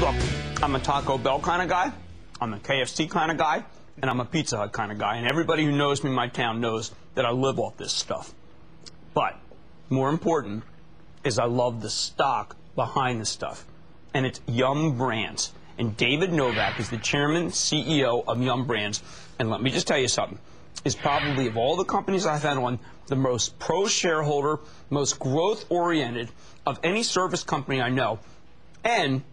Look, I'm a Taco Bell kind of guy, I'm a KFC kind of guy, and I'm a Pizza Hut kind of guy. And everybody who knows me in my town knows that I live off this stuff. But more important is I love the stock behind the stuff. And it's Yum Brands. And David Novak is the chairman, CEO of Yum Brands. And let me just tell you something. Is probably, of all the companies I've had on, the most pro-shareholder, most growth-oriented of any service company I know. And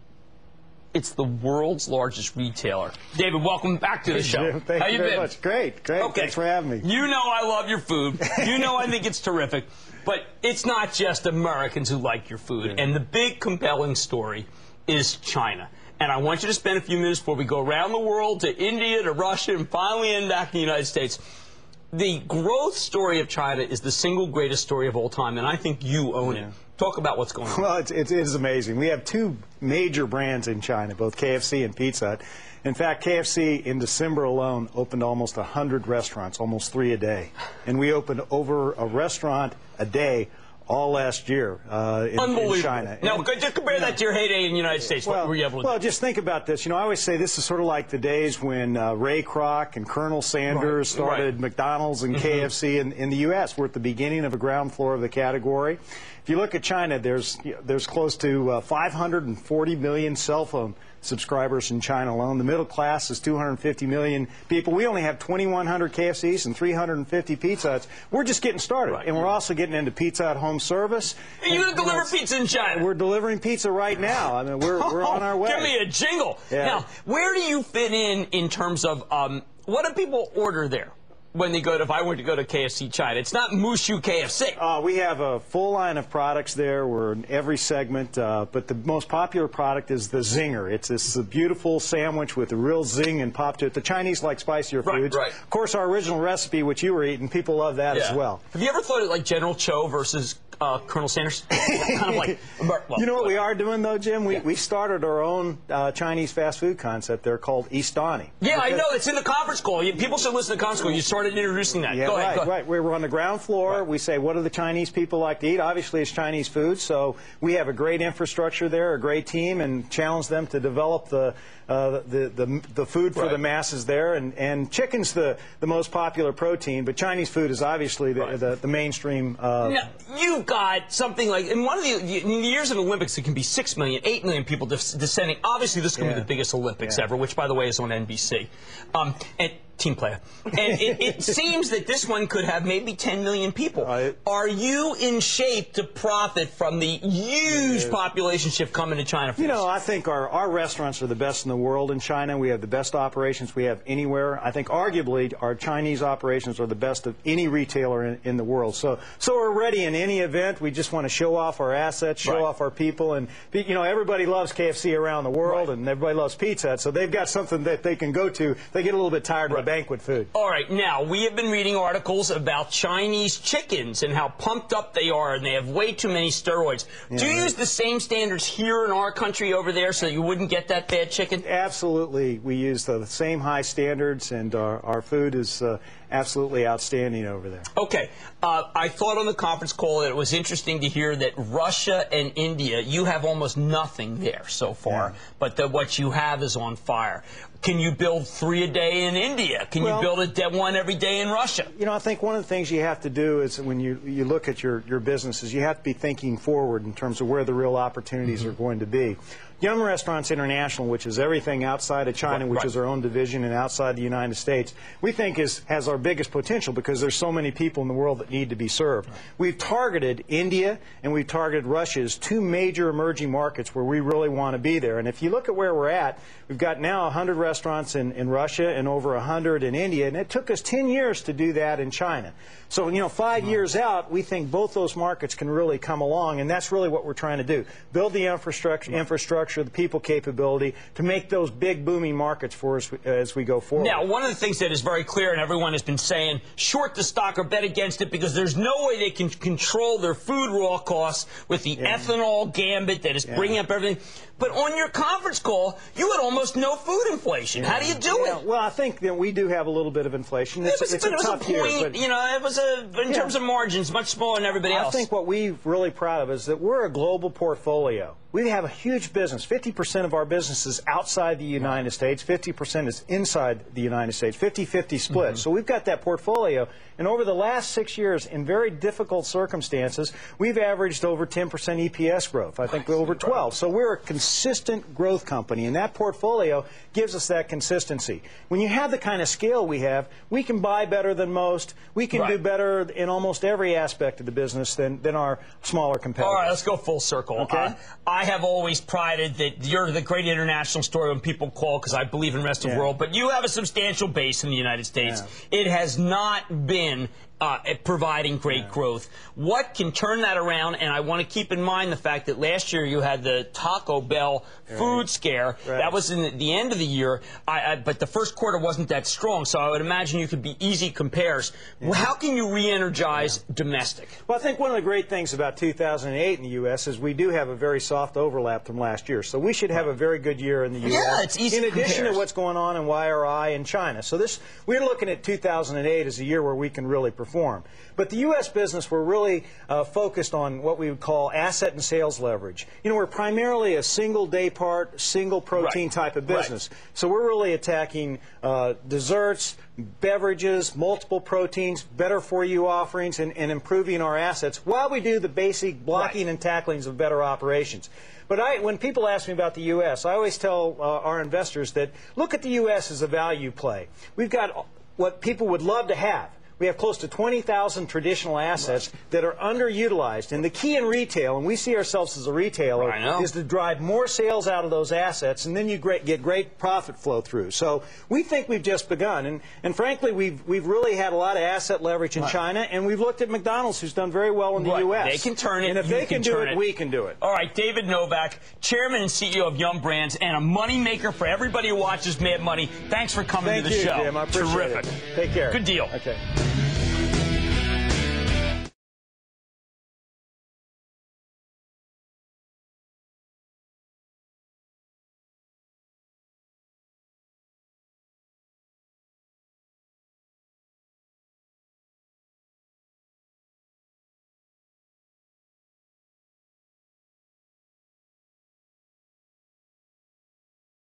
it's the world's largest retailer. David, welcome back to the show. Jim, thank you very much. Great. Okay. Thanks for having me. You know I love your food. You know I think it's terrific. But it's not just Americans who like your food. Yeah. And the big compelling story is China. And I want you to spend a few minutes before we go around the world to India, to Russia, and finally end back in the United States. The growth story of China is the single greatest story of all time, and I think you own it. Talk about what's going on. Well, it is amazing. We have two major brands in China, both KFC and Pizza Hut. In fact, KFC in December alone opened almost 100 restaurants, almost 3 a day. And we opened over a restaurant a day all last year in China. Now, just compare that to your heyday in the United States. What were you able to do? Well, just think about this. You know, I always say this is sort of like the days when Ray Kroc and Colonel Sanders started McDonald's and KFC in the U.S. We're at the beginning of a ground floor of the category. If you look at China, there's close to 540 million cell phone subscribers in China alone. The middle class is 250 million people. We only have 2,100 KFCs and 350 Pizza Huts. We're just getting started. And we're also getting into Pizza Hut home service. Are you going to deliver pizza in China? We're delivering pizza right now. I mean, we're on our way. Give me a jingle. Yeah. Now, where do you fit in terms of what do people order there? When they go to, if I were to go to KFC China, it's not Mushu KFC. We have a full line of products there. We're in every segment, but the most popular product is the Zinger. It's this beautiful sandwich with a real zing and pop to it. The Chinese like spicier foods. Right. Of course, our original recipe, which you were eating, people love that as well. Have you ever thought of like General Cho versus Colonel Sanders? Kind of like, well, you know what we are doing, though, Jim? We started our own Chinese fast food concept there called Istani. Yeah, I know. It's in the conference call. People should listen to the conference call. You started introducing that. Yeah, go ahead. Right. We're on the ground floor. We say, what do the Chinese people like to eat? Obviously, it's Chinese food, so we have a great infrastructure there, a great team, and challenge them to develop the food for the masses there. And chicken's the most popular protein, but Chinese food is obviously the mainstream. Now, you've got something like, in one of in the years of the Olympics, it can be 6 million, 8 million people descending. Obviously, this is going to be the biggest Olympics ever, which, by the way, is on NBC. And team player. And it seems that this one could have maybe 10 million people. Are you in shape to profit from the huge population shift coming to China? You know, I think our restaurants are the best in the world in China. We have the best operations we have anywhere. I think arguably our Chinese operations are the best of any retailer in the world. So we're ready in any event. We just want to show off our assets, show off our people. And, you know, everybody loves KFC around the world, and everybody loves Pizza Hut. So they've got something that they can go to. They get a little bit tired of banquet food. All right, now, we have been reading articles about Chinese chickens and how pumped up they are, and they have way too many steroids. Do you use the same standards here in our country over there so you wouldn't get that bad chicken? Absolutely. We use the same high standards, and our food is absolutely outstanding over there. Okay. I thought on the conference call that it was interesting to hear that Russia and India, you have almost nothing there so far, but that what you have is on fire. Can you build 3 a day in India? Can you build one every day in Russia? You know, I think one of the things you have to do is when you look at your businesses, you have to be thinking forward in terms of where the real opportunities are going to be. Yum Restaurants International, which is everything outside of China, which is our own division, and outside the United States, we think has our biggest potential because there's so many people in the world that need to be served. We've targeted India and we've targeted Russia as 2 major emerging markets where we really want to be there. And if you look at where we're at, we've got now 100 restaurants in Russia and over 100 in India, and it took us 10 years to do that in China. So, you know, 5 years out, we think both those markets can really come along, and that's really what we're trying to do. Build the infrastructure, the people capability to make those big booming markets for us as we go forward. Now, one of the things that is very clear, and everyone has been saying, short the stock or bet against it because there's no way they can control their food raw costs with the ethanol gambit that is bringing up everything. But on your conference call, you had almost no food inflation. How do you do it? Well, I think that we do have a little bit of inflation. It's a tough year. But, you know, it was in terms of margins, much smaller than everybody else. I think what we're really proud of is that we're a global portfolio. we have a huge business. 50% of our business is outside the United States. 50% is inside the United States. 50-50 split. So we've got that portfolio. And over the last 6 years, in very difficult circumstances, we've averaged over 10% EPS growth. I think over 12. So we're a consistent growth company, and that portfolio gives us that consistency. When you have the kind of scale we have, we can buy better than most. We can do better in almost every aspect of the business than our smaller competitors. All right, let's go full circle. Okay. I have always prided that you're the great international story when people call, because I believe in the rest of the world, but you have a substantial base in the United States. It has not been providing great growth. What can turn that around? And I want to keep in mind the fact that last year you had the Taco Bell food scare. That was in the end of the year, but the first quarter wasn't that strong, so I would imagine you could be easy compares. How can you re-energize domestic? Well, I think one of the great things about 2008 in the U.S. is we do have a very soft overlap from last year, so we should have a very good year in the U.S. Yeah, it's easy in addition to what's going on in YRI and China. So we're looking at 2008 as a year where we can really perform. But the U.S. business, we're really focused on what we would call asset and sales leverage. You know, we're primarily a single day part, single protein type of business. So we're really attacking desserts, beverages, multiple proteins, better for you offerings, and improving our assets while we do the basic blocking and tacklings of better operations. But when people ask me about the U.S., I always tell our investors that look at the U.S. as a value play. We've got what people would love to have. We have close to 20,000 traditional assets that are underutilized. And the key in retail, and we see ourselves as a retailer, is to drive more sales out of those assets, and then you get great profit flow through. So we think we've just begun. And frankly, we've really had a lot of asset leverage in China, and we've looked at McDonald's, who's done very well in the U.S. They can turn it. And if they can do it, we can do it. All right, David Novak, Chairman and CEO of Yum! Brands, and a moneymaker for everybody who watches Mad Money. Thanks for coming to the show. Thank you, Jim. I appreciate it. Terrific. Take care. Good deal. Okay.